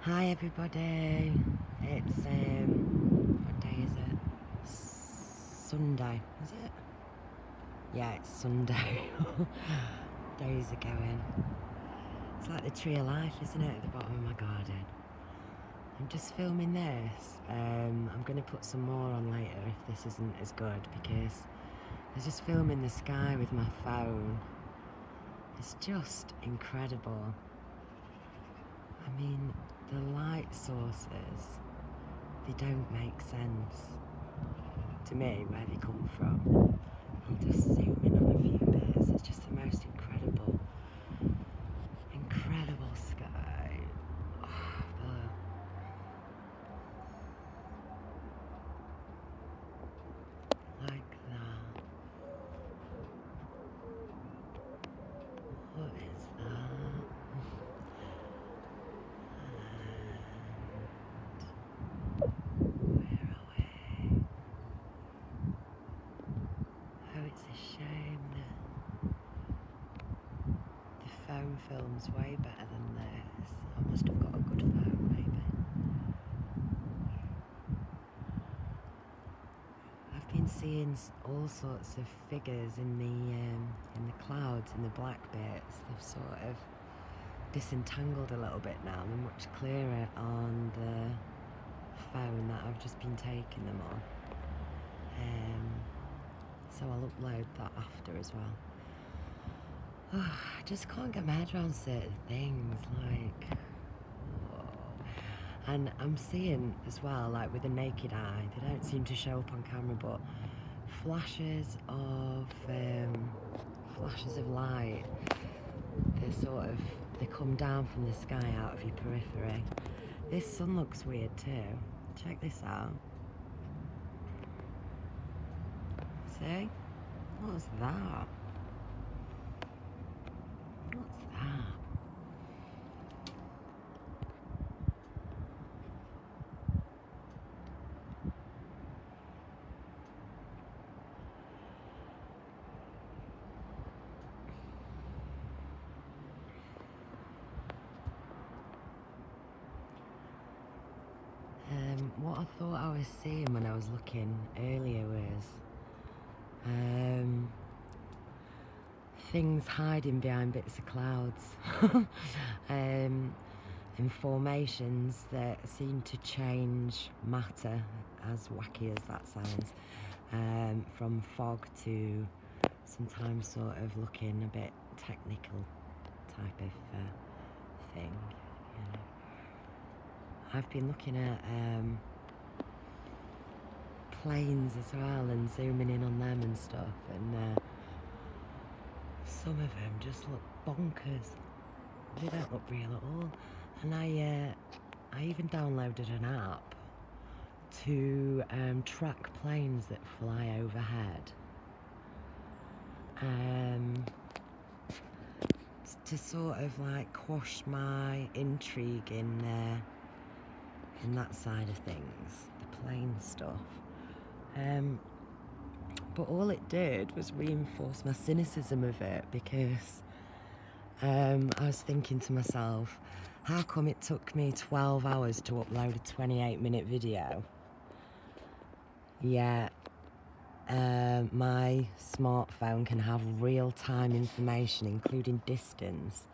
Hi everybody, it's what day is it? Sunday, is it? Yeah, it's Sunday. Days are going. It's like the tree of life, isn't it, at the bottom of my garden. I'm just filming this. I'm going to put some more on later if this isn't as good, because I was just filming the sky with my phone. It's just incredible. I mean, the light sources, they don't make sense to me where they come from. I'll just zoom in on a few bits. It's just the most incredible sky. Oh, like that. What is that? Where are we? Oh, it's a shame the phone film's way better than this. I must have got a good phone, maybe. I've been seeing all sorts of figures in the clouds, in the black bits. They've sort of disentangled a little bit now. They're much clearer on the phone that I've just been taking them on. So I'll upload that after as well. Oh, I just can't get my head around certain things, like, whoa. And I'm seeing as well, like with the naked eye, they don't seem to show up on camera, but flashes of light. They come down from the sky out of your periphery. This sun looks weird too. Check this out. See? What's that? What's that? What I thought I was seeing when I was looking earlier was things hiding behind bits of clouds and formations that seem to change matter, as wacky as that sounds, from fog to sometimes sort of looking a bit technical type of thing, you know. I've been looking at planes as well and zooming in on them and stuff, and some of them just look bonkers. They don't look real at all. And I even downloaded an app to track planes that fly overhead, to sort of like quash my intrigue in that side of things, the plane stuff. But all it did was reinforce my cynicism of it, because I was thinking to myself, how come it took me 12 hours to upload a 28-minute video? Yet my smartphone can have real-time information, including distance,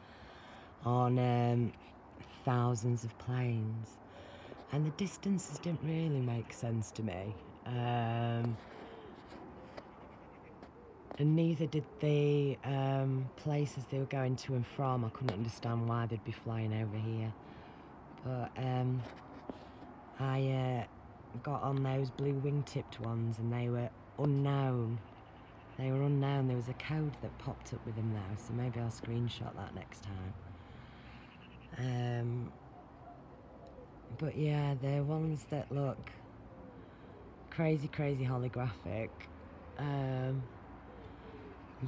on thousands of planes. And the distances didn't really make sense to me. And neither did the places they were going to and from. I couldn't understand why they'd be flying over here. But I got on those blue wingtipped ones, and they were unknown. There was a code that popped up with them now, so maybe I'll screenshot that next time. But yeah, they're ones that look crazy holographic.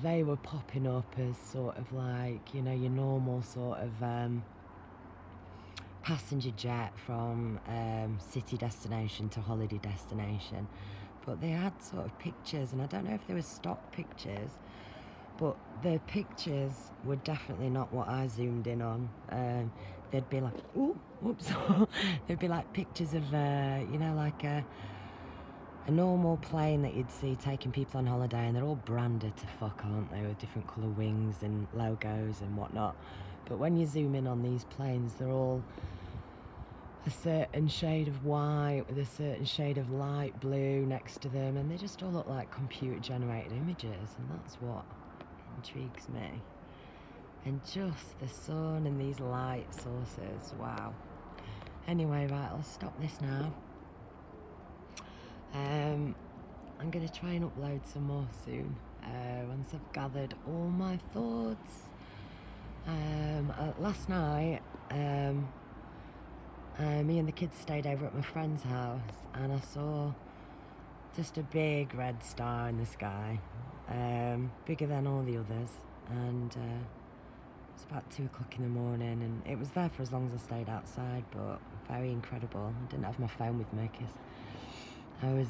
They were popping up as sort of like, you know, your normal sort of passenger jet from city destination to holiday destination. But they had sort of pictures, and I don't know if they were stock pictures, but the pictures were definitely not what I zoomed in on. They'd be like, ooh, whoops. There'd be like pictures of, you know, like a normal plane that you'd see taking people on holiday, and they're all branded to fuck, aren't they, with different colour wings and logos and whatnot. But when you zoom in on these planes, they're all a certain shade of white with a certain shade of light blue next to them, and they just all look like computer generated images, and that's what intrigues me. And just the sun and these light sources, wow. Anyway, right, I'll stop this now. I'm going to try and upload some more soon, once I've gathered all my thoughts. Last night, me and the kids stayed over at my friend's house, and I saw just a big red star in the sky, bigger than all the others, and it's about 2 o'clock in the morning, and it was there for as long as I stayed outside, but very incredible. I didn't have my phone with me because I was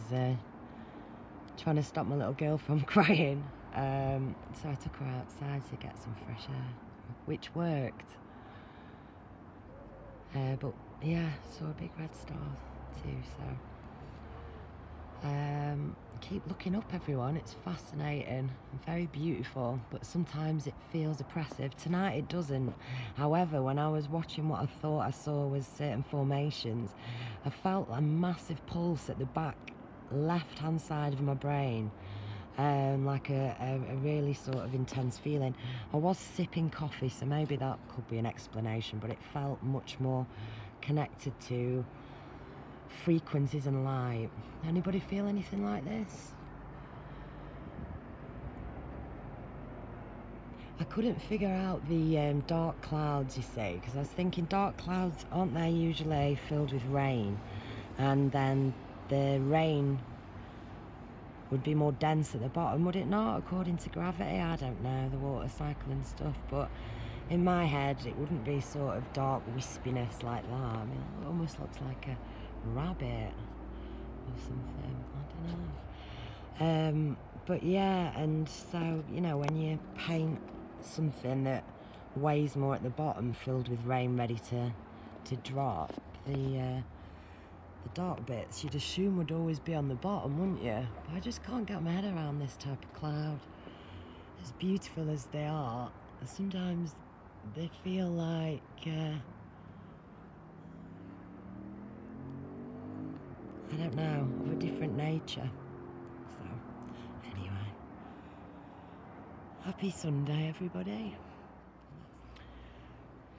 trying to stop my little girl from crying, so I took her outside to get some fresh air, which worked. But yeah, saw a big red star too, so keep looking up, everyone. It's fascinating and very beautiful, but sometimes it feels oppressive. Tonight it doesn't. However, when I was watching what I thought I saw was certain formations, I felt a massive pulse at the back left hand side of my brain, like a really sort of intense feeling. I was sipping coffee, so maybe that could be an explanation, but it felt much more connected to frequencies and light. Anybody feel anything like this? I couldn't figure out the dark clouds, you see, because I was thinking dark clouds, aren't they usually filled with rain? And then the rain would be more dense at the bottom, would it not, according to gravity? I don't know, the water cycle and stuff, but in my head it wouldn't be sort of dark wispiness like that. I mean, it almost looks like a rabbit or something, I don't know. But yeah, and so, you know, when you paint something that weighs more at the bottom, filled with rain ready to drop, the dark bits you'd assume would always be on the bottom, wouldn't you? But I just can't get my head around this type of cloud. As beautiful as they are, sometimes they feel like I don't know, of a different nature. So, anyway, happy Sunday, everybody.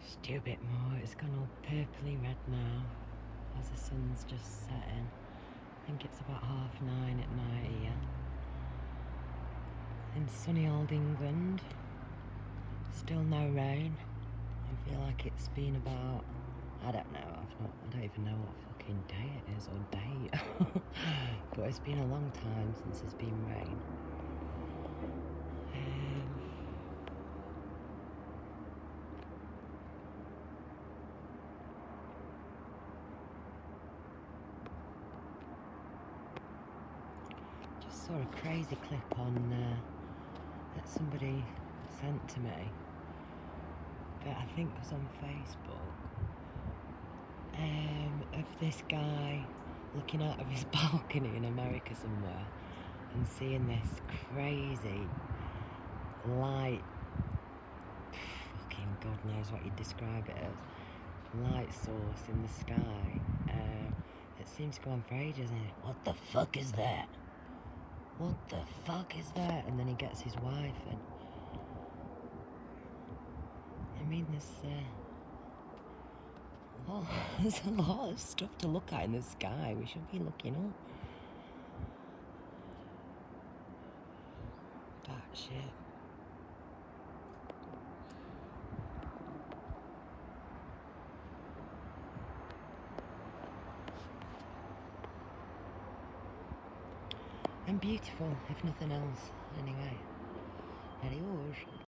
Just do a bit more. It's gone all purpley red now as the sun's just setting. I think it's about 9:30 at night here in sunny old England. Still no rain. I feel like it's been about, I don't know, I don't even know what fucking day it is or date. But it's been a long time since there's been rain. Just saw a crazy clip on that somebody sent to me, that I think was on Facebook, of this guy looking out of his balcony in America somewhere and seeing this crazy light, fucking God knows what you'd describe it as, light source in the sky. It seems to go on for ages, and what the fuck is that? What the fuck is that? And then he gets his wife, and I mean, there's a lot of stuff to look at in the sky. We should be looking up. Batshit. And beautiful, if nothing else. Anyway, adios.